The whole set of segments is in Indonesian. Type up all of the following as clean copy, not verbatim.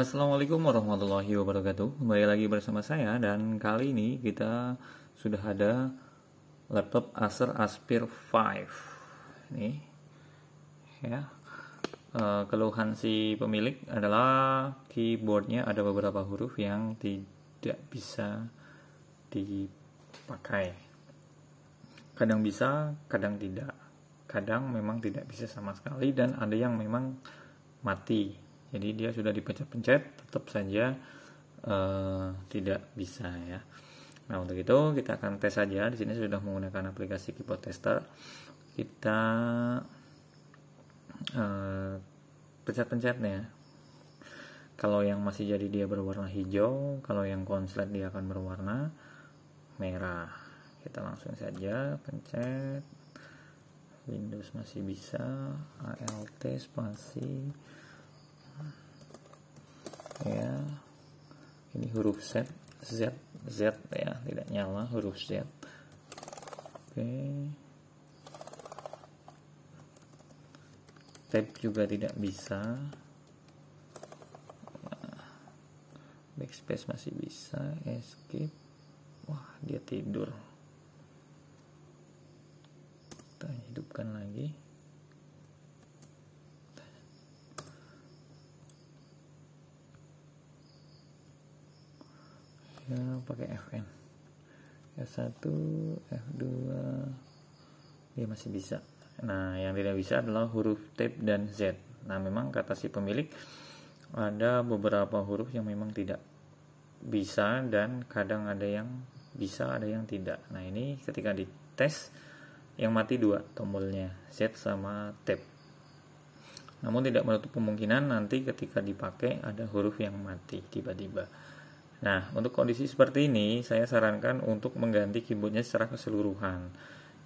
Assalamualaikum warahmatullahi wabarakatuh. Kembali lagi bersama saya dan kali ini kita sudah ada laptop Acer Aspire 5. Ini ya. Keluhan si pemilik adalah keyboardnya ada beberapa huruf yang tidak bisa dipakai. Kadang bisa, kadang tidak. Kadang memang tidak bisa sama sekali dan ada yang memang mati. Jadi dia sudah dipencet-pencet tetap saja tidak bisa ya. Nah, untuk itu kita akan tes saja. Di sini sudah menggunakan aplikasi keyboard tester. Kita pencet-pencetnya. Kalau yang masih jadi dia berwarna hijau, kalau yang konslet dia akan berwarna merah. Kita langsung saja pencet. Windows masih bisa, ALT spasi ya. Ini huruf Z ya, tidak nyala huruf Z. Oke. Tab juga tidak bisa. Backspace masih bisa, escape. Wah, dia tidur. Kita hidupkan lagi. Ya, pakai Fn. F1, F2. Dia masih bisa. Nah, yang tidak bisa adalah huruf Tab dan Z. Nah, memang kata si pemilik ada beberapa huruf yang memang tidak bisa dan kadang ada yang bisa, ada yang tidak. Nah, ini ketika dites yang mati dua tombolnya, Z sama Tab. Namun tidak menutup kemungkinan nanti ketika dipakai ada huruf yang mati tiba-tiba. Nah, untuk kondisi seperti ini saya sarankan untuk mengganti keyboardnya secara keseluruhan.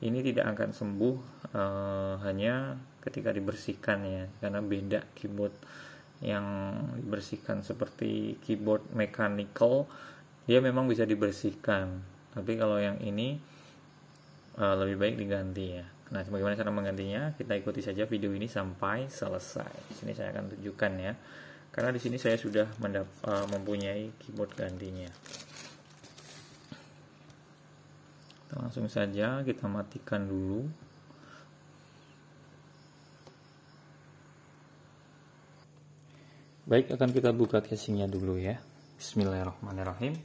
Ini tidak akan sembuh hanya ketika dibersihkan ya, karena beda keyboard yang dibersihkan seperti keyboard mechanical, dia memang bisa dibersihkan. Tapi kalau yang ini lebih baik diganti ya. Nah, bagaimana cara menggantinya? Kita ikuti saja video ini sampai selesai. Di sini saya akan tunjukkan ya. Karena di sini saya sudah mempunyai keyboard gantinya. Langsung saja kita matikan dulu. Baik, akan kita buka casingnya dulu ya. Bismillahirrahmanirrahim.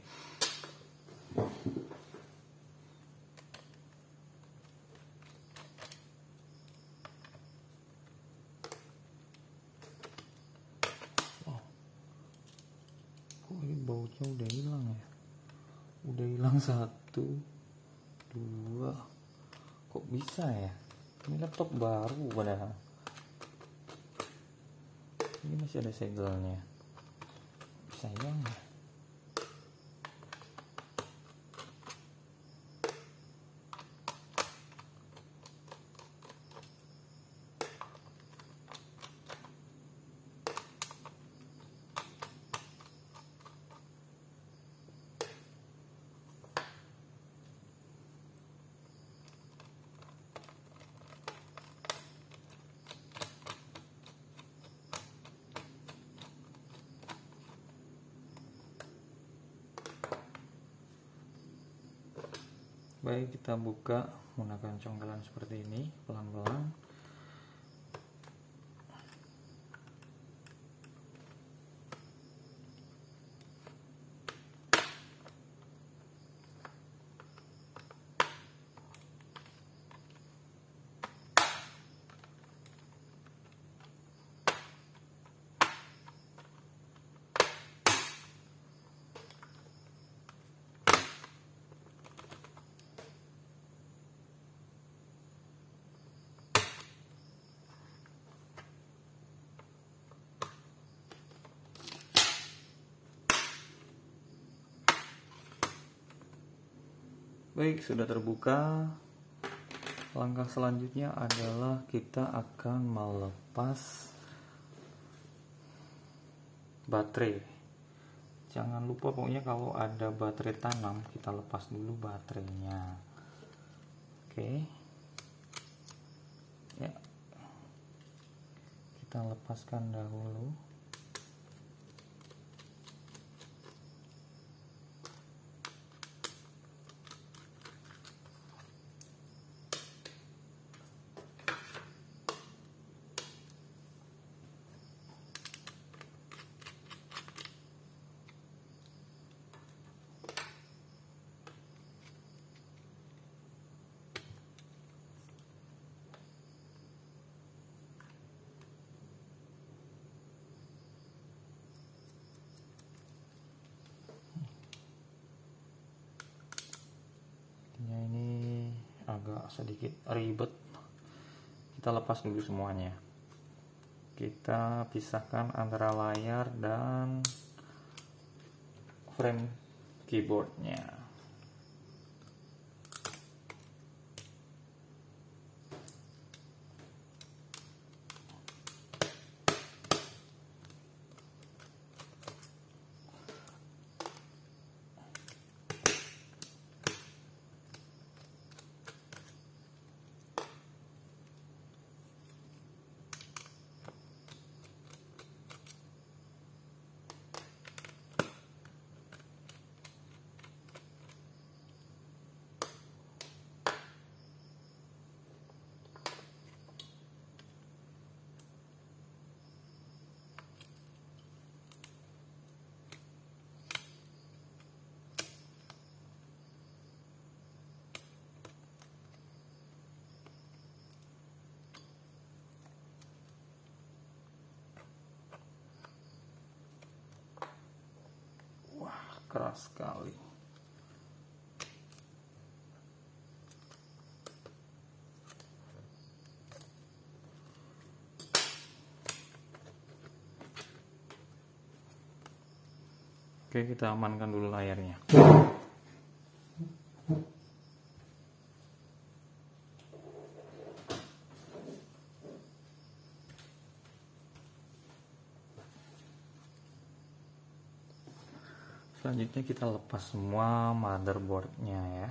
Ini bautnya udah hilang ya, udah hilang 1, 2, kok bisa ya, ini laptop baru padahal ini masih ada segelnya, sayang ya. Baik, kita buka menggunakan congkelan seperti ini, pelan-pelan. Baik, sudah terbuka. Langkah selanjutnya adalah kita akan melepas baterai. Jangan lupa pokoknya kalau ada baterai tanam kita lepas dulu baterainya. Oke. Ya. Kita lepaskan dahulu. agak sedikit ribet. Kita lepas dulu semuanya. Kita pisahkan antara layar dan frame keyboardnya. Keras sekali. Oke, kita amankan dulu layarnya. Selanjutnya kita lepas semua motherboardnya ya.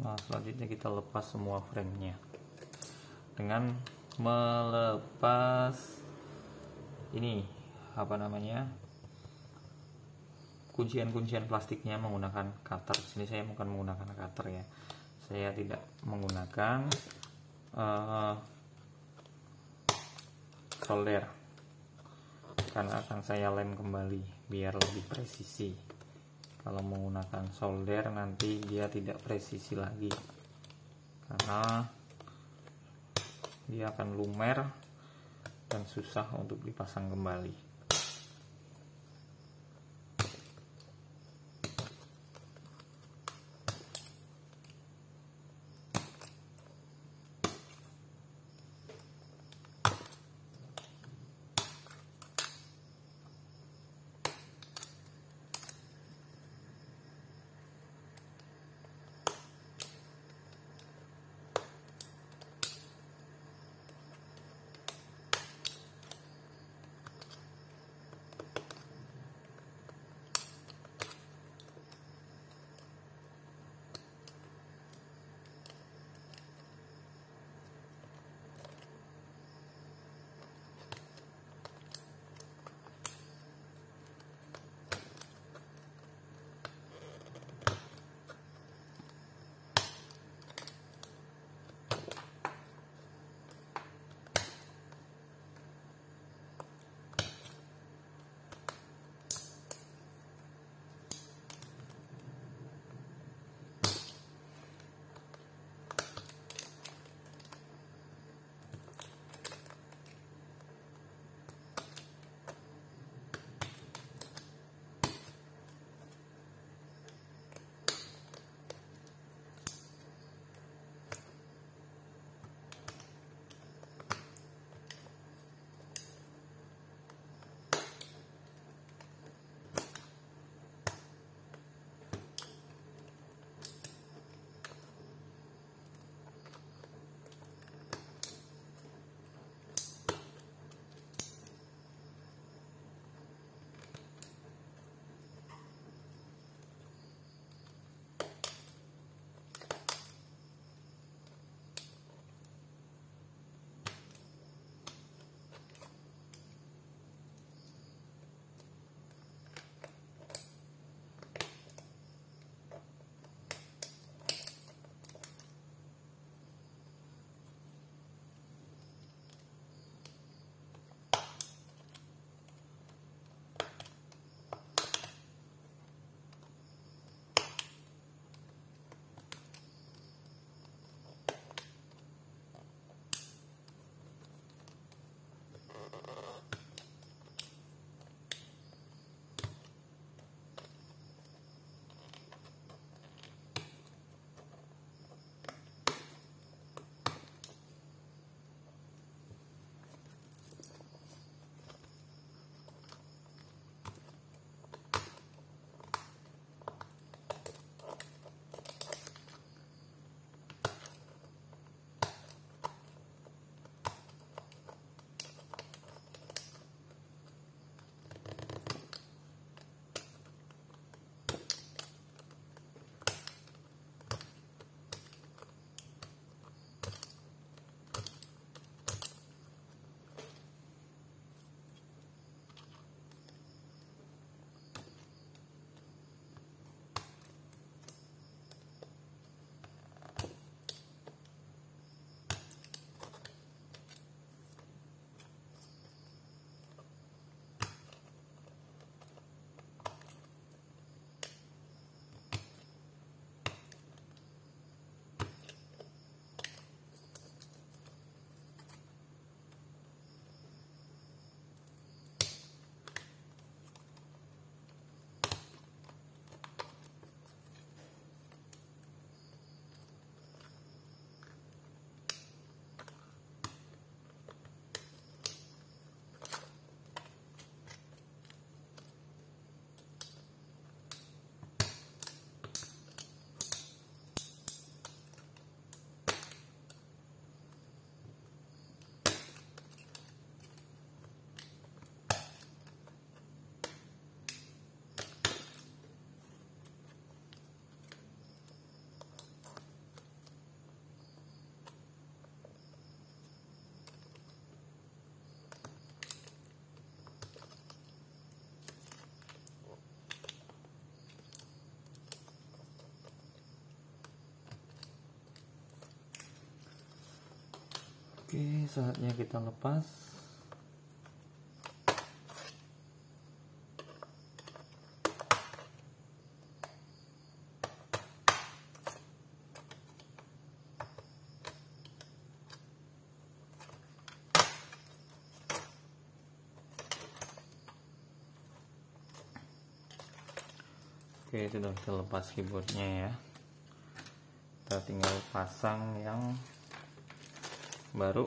Nah, selanjutnya kita lepas semua framenya dengan melepas ini apa namanya, kuncian-kuncian plastiknya menggunakan cutter. Sini saya bukan menggunakan cutter ya, saya tidak menggunakan solder karena akan saya lem kembali biar lebih presisi. Kalau menggunakan solder nanti dia tidak presisi lagi karena dia akan lumer dan susah untuk dipasang kembali. Oke, saatnya kita lepas. Oke, sudah kita lepas keyboardnya ya. Kita tinggal pasang yang baru.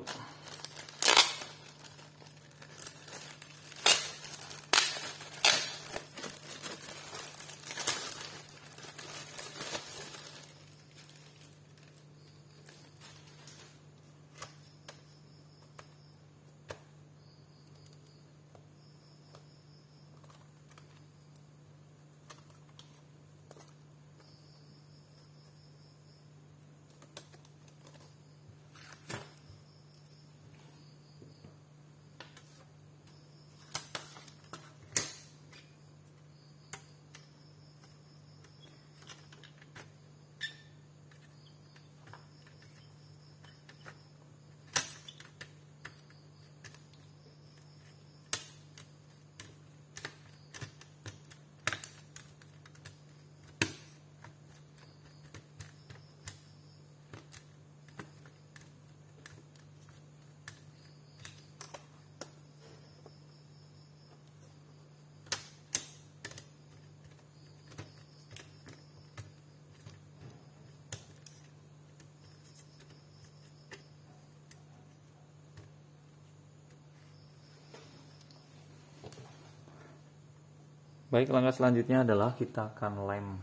Baik, langkah selanjutnya adalah kita akan lem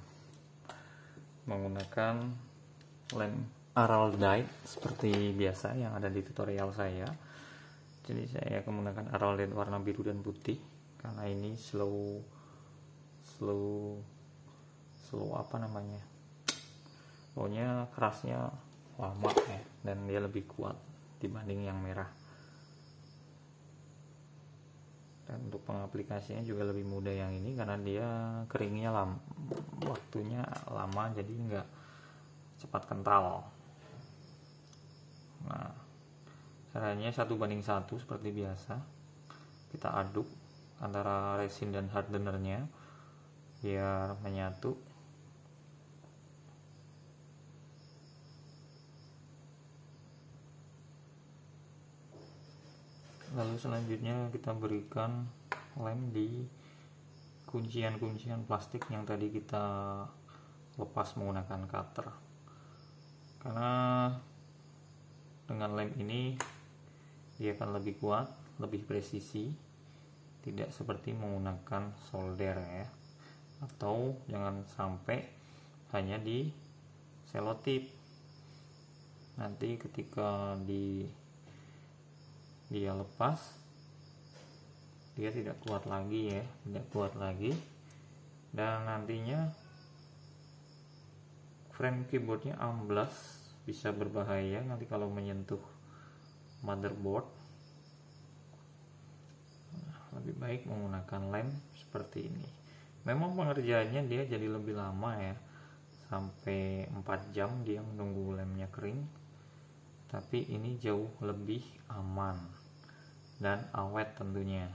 menggunakan lem Araldite seperti biasa yang ada di tutorial saya. Jadi saya akan menggunakan Araldite warna biru dan putih karena ini slow apa namanya, pokoknya kerasnya lama ya, dan dia lebih kuat dibanding yang merah. Dan untuk pengaplikasinya juga lebih mudah yang ini karena dia keringnya waktunya lama, jadi nggak cepat kental. Nah, caranya 1:1 seperti biasa. Kita aduk antara resin dan hardenernya biar menyatu. Lalu selanjutnya kita berikan lem di kuncian-kuncian plastik yang tadi kita lepas menggunakan cutter. Karena dengan lem ini dia akan lebih kuat, lebih presisi, tidak seperti menggunakan solder ya. Atau jangan sampai hanya di selotip. Nanti ketika dia lepas, dia tidak kuat lagi ya, dan nantinya frame keyboardnya amblas, bisa berbahaya nanti kalau menyentuh motherboard. Lebih baik menggunakan lem seperti ini. Memang pengerjaannya dia jadi lebih lama ya, sampai 4 jam dia menunggu lemnya kering, tapi ini jauh lebih aman dan awet tentunya.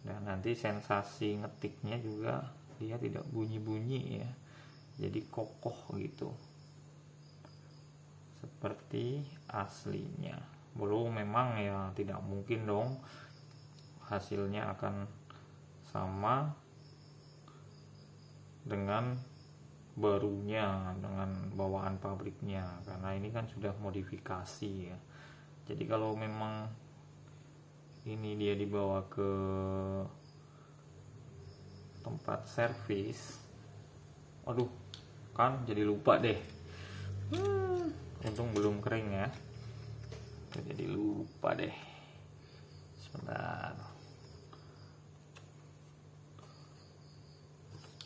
Dan nanti sensasi ngetiknya juga dia tidak bunyi-bunyi ya, jadi kokoh gitu seperti aslinya. Belum, memang ya tidak mungkin dong hasilnya akan sama dengan barunya, dengan bawaan pabriknya, karena ini kan sudah modifikasi ya. Jadi kalau memang ini dia dibawa ke tempat servis, aduh kan jadi lupa deh. Untung belum kering ya, jadi lupa deh. Sebentar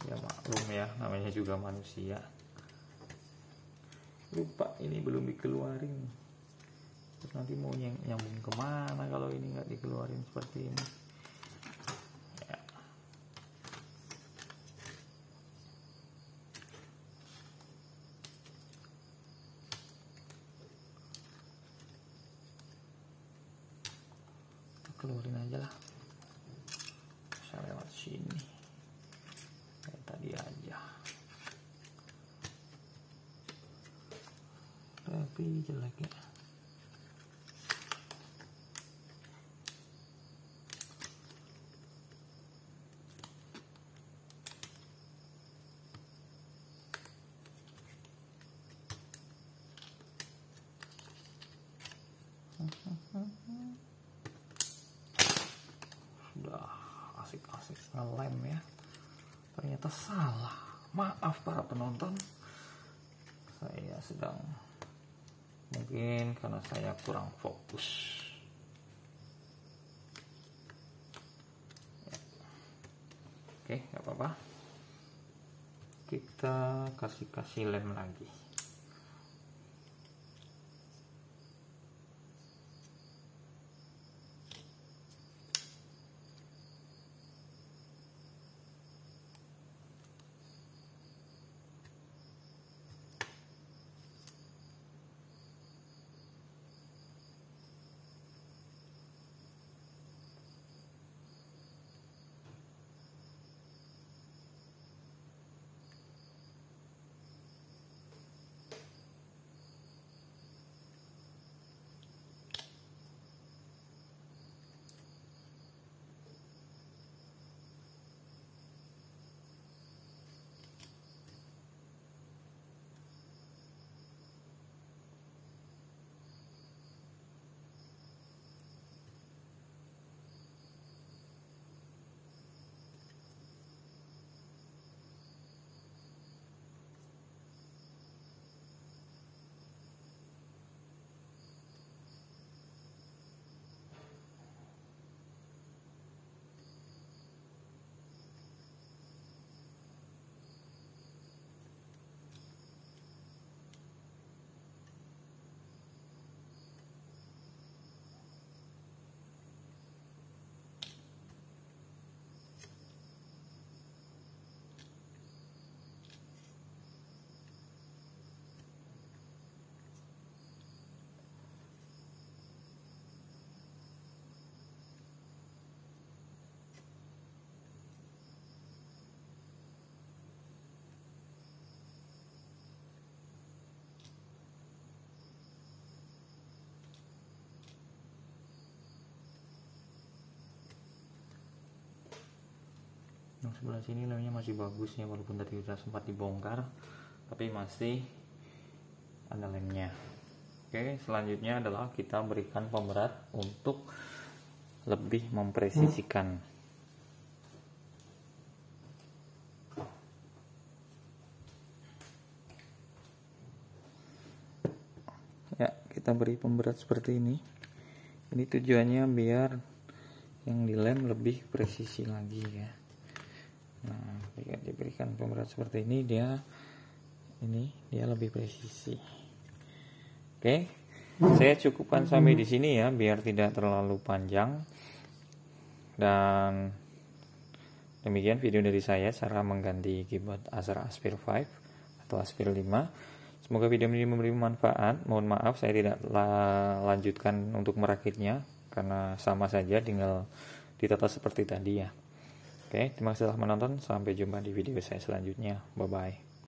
ya, maklum ya, namanya juga manusia, lupa ini belum dikeluarin. Terus nanti mau nyambung kemana kalau ini nggak dikeluarin seperti ini ya. sekali jeleknya. Sudah asik-asik ngelem ya, ternyata salah. Maaf para penonton, saya sedang, mungkin karena saya kurang fokus ya. Oke, nggak apa-apa, kita kasih lem lagi. Yang sebelah sini lemnya masih bagus ya, walaupun tadi sudah sempat dibongkar, tapi masih ada lemnya. Oke, selanjutnya adalah kita berikan pemberat untuk lebih mempresisikan. Ya, kita beri pemberat seperti ini. Ini tujuannya biar yang dilem lebih presisi lagi ya. Nah, jika diberikan pemberat seperti ini, dia lebih presisi. Oke, saya cukupkan sampai di sini ya, biar tidak terlalu panjang. Dan demikian video dari saya, cara mengganti keyboard Acer Aspire 5 atau Aspire 5. Semoga video ini memberi manfaat. Mohon maaf saya tidak lanjutkan untuk merakitnya, karena sama saja, tinggal ditata seperti tadi ya. Oke, terima kasih telah menonton. Sampai jumpa di video saya selanjutnya. Bye-bye.